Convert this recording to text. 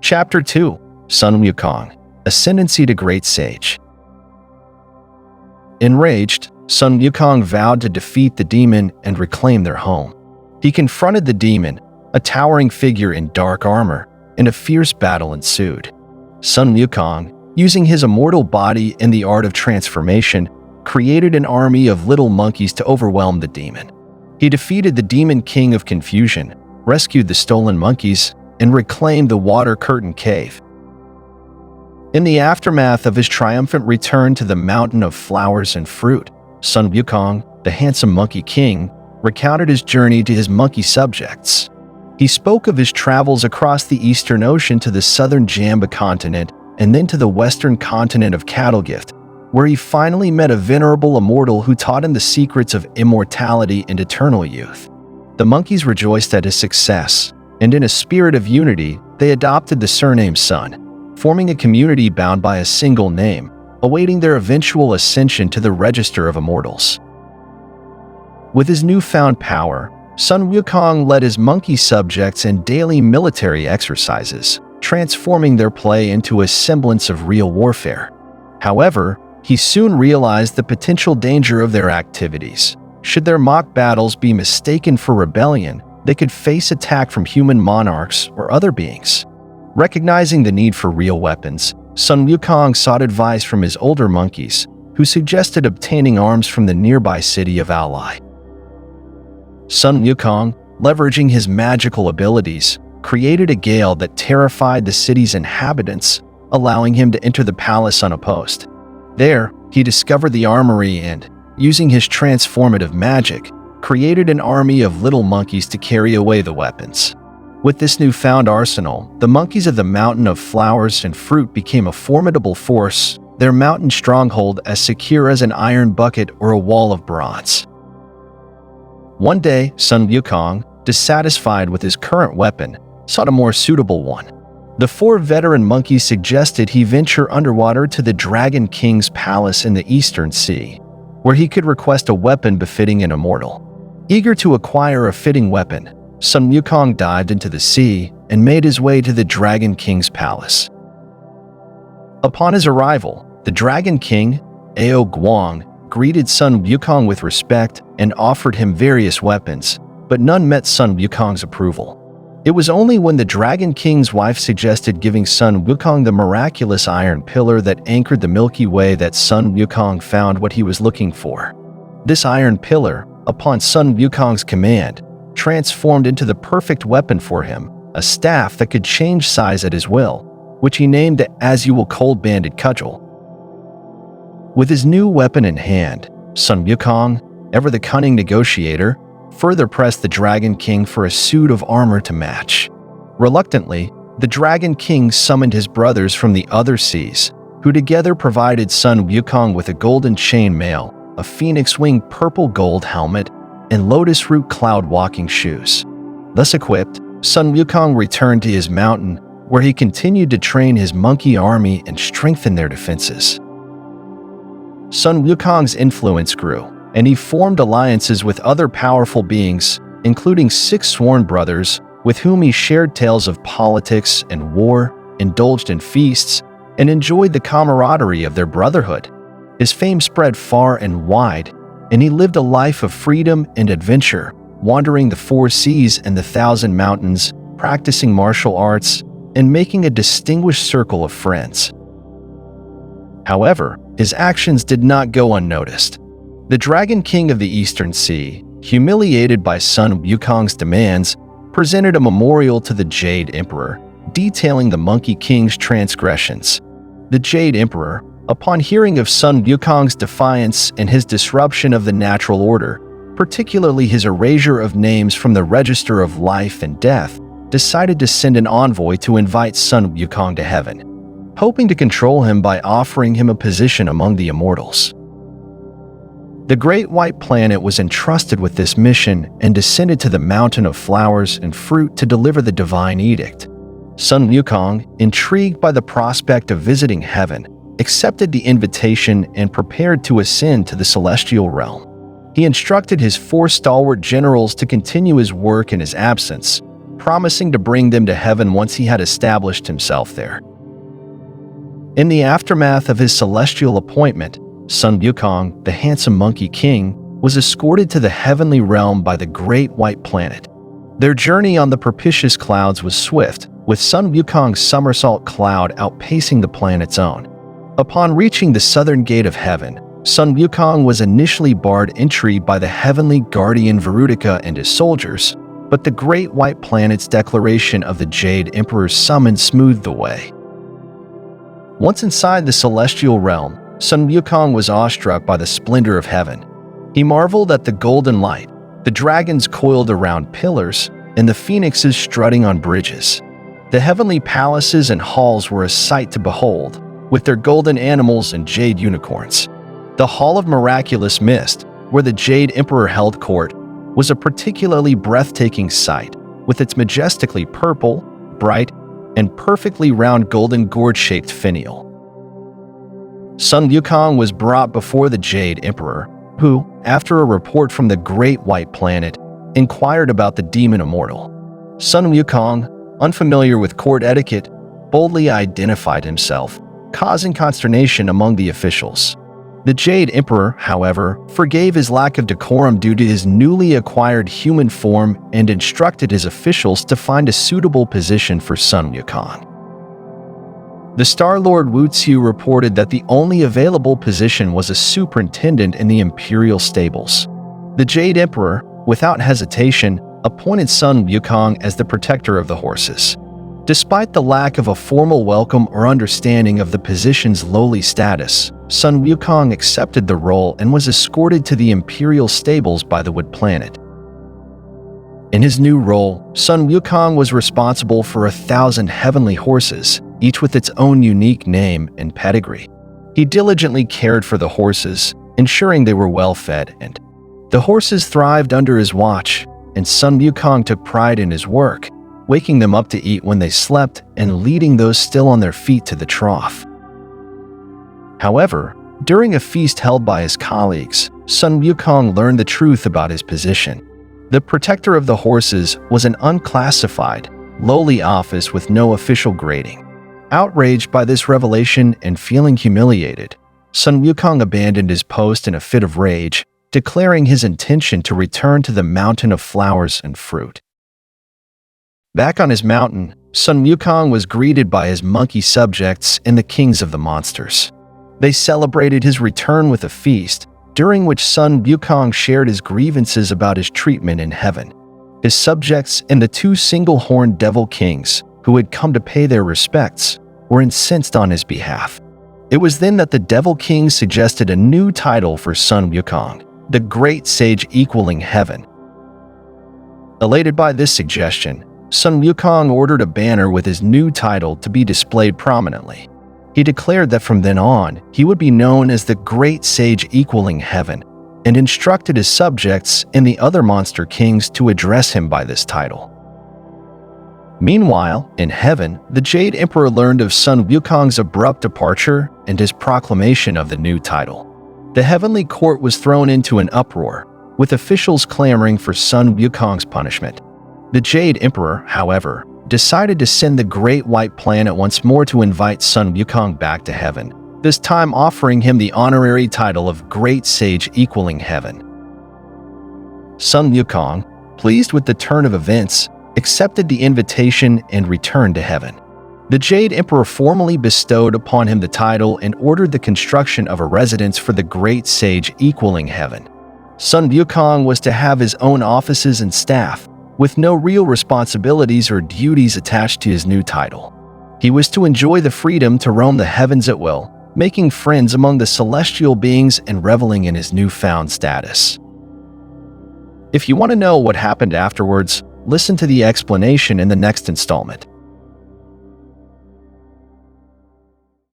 Chapter 2: Sun Wukong, Ascendancy to Great Sage. Enraged, Sun Wukong vowed to defeat the demon and reclaim their home. He confronted the demon, a towering figure in dark armor, and a fierce battle ensued. Sun Wukong, using his immortal body and the art of transformation, created an army of little monkeys to overwhelm the demon. He defeated the demon king of confusion, rescued the stolen monkeys, and reclaimed the Water Curtain Cave. In the aftermath of his triumphant return to the Mountain of Flowers and Fruit, Sun Wukong, the handsome Monkey King, recounted his journey to his monkey subjects. He spoke of his travels across the Eastern Ocean to the southern Jamba continent and then to the western continent of Cattlegift, where he finally met a venerable immortal who taught him the secrets of immortality and eternal youth. The monkeys rejoiced at his success, and in a spirit of unity, they adopted the surname Sun, forming a community bound by a single name, awaiting their eventual ascension to the register of immortals. With his newfound power, Sun Wukong led his monkey subjects in daily military exercises, transforming their play into a semblance of real warfare. However, he soon realized the potential danger of their activities. Should their mock battles be mistaken for rebellion, they could face attack from human monarchs or other beings. Recognizing the need for real weapons, Sun Wukong sought advice from his older monkeys, who suggested obtaining arms from the nearby city of Ally. Sun Wukong, leveraging his magical abilities, created a gale that terrified the city's inhabitants, allowing him to enter the palace unopposed. There, he discovered the armory and, using his transformative magic, created an army of little monkeys to carry away the weapons. With this newfound arsenal, the monkeys of the Mountain of Flowers and Fruit became a formidable force, their mountain stronghold as secure as an iron bucket or a wall of bronze. One day, Sun Wukong, dissatisfied with his current weapon, sought a more suitable one. The four veteran monkeys suggested he venture underwater to the Dragon King's palace in the Eastern Sea, where he could request a weapon befitting an immortal. Eager to acquire a fitting weapon, Sun Wukong dived into the sea and made his way to the Dragon King's palace. Upon his arrival, the Dragon King, Ao Guang, greeted Sun Wukong with respect and offered him various weapons, but none met Sun Wukong's approval. It was only when the Dragon King's wife suggested giving Sun Wukong the miraculous iron pillar that anchored the Milky Way that Sun Wukong found what he was looking for. This iron pillar, upon Sun Wukong's command, transformed into the perfect weapon for him, a staff that could change size at his will, which he named the As-You-Will Cold-Banded Cudgel. With his new weapon in hand, Sun Wukong, ever the cunning negotiator, further pressed the Dragon King for a suit of armor to match. Reluctantly, the Dragon King summoned his brothers from the other seas, who together provided Sun Wukong with a golden chain mail, a phoenix wing purple gold helmet, and lotus root cloud walking shoes. Thus equipped, Sun Wukong returned to his mountain, where he continued to train his monkey army and strengthen their defenses. Sun Wukong's influence grew, and he formed alliances with other powerful beings, including 6 sworn brothers, with whom he shared tales of politics and war, indulged in feasts, and enjoyed the camaraderie of their brotherhood. His fame spread far and wide, and he lived a life of freedom and adventure, wandering the 4 seas and the 1,000 mountains, practicing martial arts, and making a distinguished circle of friends. However, his actions did not go unnoticed. The Dragon King of the Eastern Sea, humiliated by Sun Wukong's demands, presented a memorial to the Jade Emperor, detailing the Monkey King's transgressions. The Jade Emperor, upon hearing of Sun Wukong's defiance and his disruption of the natural order, particularly his erasure of names from the register of life and death, decided to send an envoy to invite Sun Wukong to heaven, hoping to control him by offering him a position among the immortals. The Great White Planet was entrusted with this mission and descended to the Mountain of Flowers and Fruit to deliver the divine edict. Sun Wukong, intrigued by the prospect of visiting heaven, accepted the invitation and prepared to ascend to the celestial realm. He instructed his 4 stalwart generals to continue his work in his absence, promising to bring them to heaven once he had established himself there. In the aftermath of his celestial appointment, Sun Wukong, the handsome Monkey King, was escorted to the heavenly realm by the Great White Planet. Their journey on the propitious clouds was swift, with Sun Wukong's somersault cloud outpacing the planet's own. Upon reaching the southern gate of heaven, Sun Wukong was initially barred entry by the heavenly guardian Verutica and his soldiers, but the Great White Planet's declaration of the Jade Emperor's summons smoothed the way. Once inside the celestial realm, Sun Wukong was awestruck by the splendor of heaven. He marveled at the golden light, the dragons coiled around pillars, and the phoenixes strutting on bridges. The heavenly palaces and halls were a sight to behold, with their golden animals and jade unicorns. The Hall of Miraculous Mist, where the Jade Emperor held court, was a particularly breathtaking sight, with its majestically purple, bright, and perfectly round golden gourd-shaped finial. Sun Wukong was brought before the Jade Emperor, who, after a report from the Great White Planet, inquired about the demon immortal. Sun Wukong, unfamiliar with court etiquette, boldly identified himself, causing consternation among the officials. The Jade Emperor, however, forgave his lack of decorum due to his newly acquired human form and instructed his officials to find a suitable position for Sun Wukong. The Star Lord Wu Qiu reported that the only available position was a superintendent in the imperial stables. The Jade Emperor, without hesitation, appointed Sun Wukong as the protector of the horses. Despite the lack of a formal welcome or understanding of the position's lowly status, Sun Wukong accepted the role and was escorted to the imperial stables by the Wood Planet. In his new role, Sun Wukong was responsible for 1,000 heavenly horses, each with its own unique name and pedigree. He diligently cared for the horses, ensuring they were well fed, and the horses thrived under his watch, and Sun Wukong took pride in his work, waking them up to eat when they slept and leading those still on their feet to the trough. However, during a feast held by his colleagues, Sun Wukong learned the truth about his position. The protector of the horses was an unclassified, lowly office with no official grading. Outraged by this revelation and feeling humiliated, Sun Wukong abandoned his post in a fit of rage, declaring his intention to return to the mountain of flowers and fruit. Back on his mountain, Sun Wukong was greeted by his monkey subjects and the kings of the monsters. They celebrated his return with a feast, during which Sun Wukong shared his grievances about his treatment in heaven. His subjects and the two single-horned devil kings, who had come to pay their respects, were incensed on his behalf. It was then that the devil kings suggested a new title for Sun Wukong, the Great Sage Equaling Heaven. Elated by this suggestion, Sun Wukong ordered a banner with his new title to be displayed prominently. He declared that from then on, he would be known as the Great Sage Equaling Heaven, and instructed his subjects and the other monster kings to address him by this title. Meanwhile, in heaven, the Jade Emperor learned of Sun Wukong's abrupt departure and his proclamation of the new title. The heavenly court was thrown into an uproar, with officials clamoring for Sun Wukong's punishment. The Jade Emperor, however, decided to send the Great White Planet once more to invite Sun Wukong back to heaven, this time offering him the honorary title of Great Sage Equaling Heaven. Sun Wukong, pleased with the turn of events, accepted the invitation and returned to heaven. The Jade Emperor formally bestowed upon him the title and ordered the construction of a residence for the Great Sage Equaling Heaven. Sun Wukong was to have his own offices and staff, with no real responsibilities or duties attached to his new title. He was to enjoy the freedom to roam the heavens at will, making friends among the celestial beings and reveling in his newfound status. If you want to know what happened afterwards, listen to the explanation in the next installment.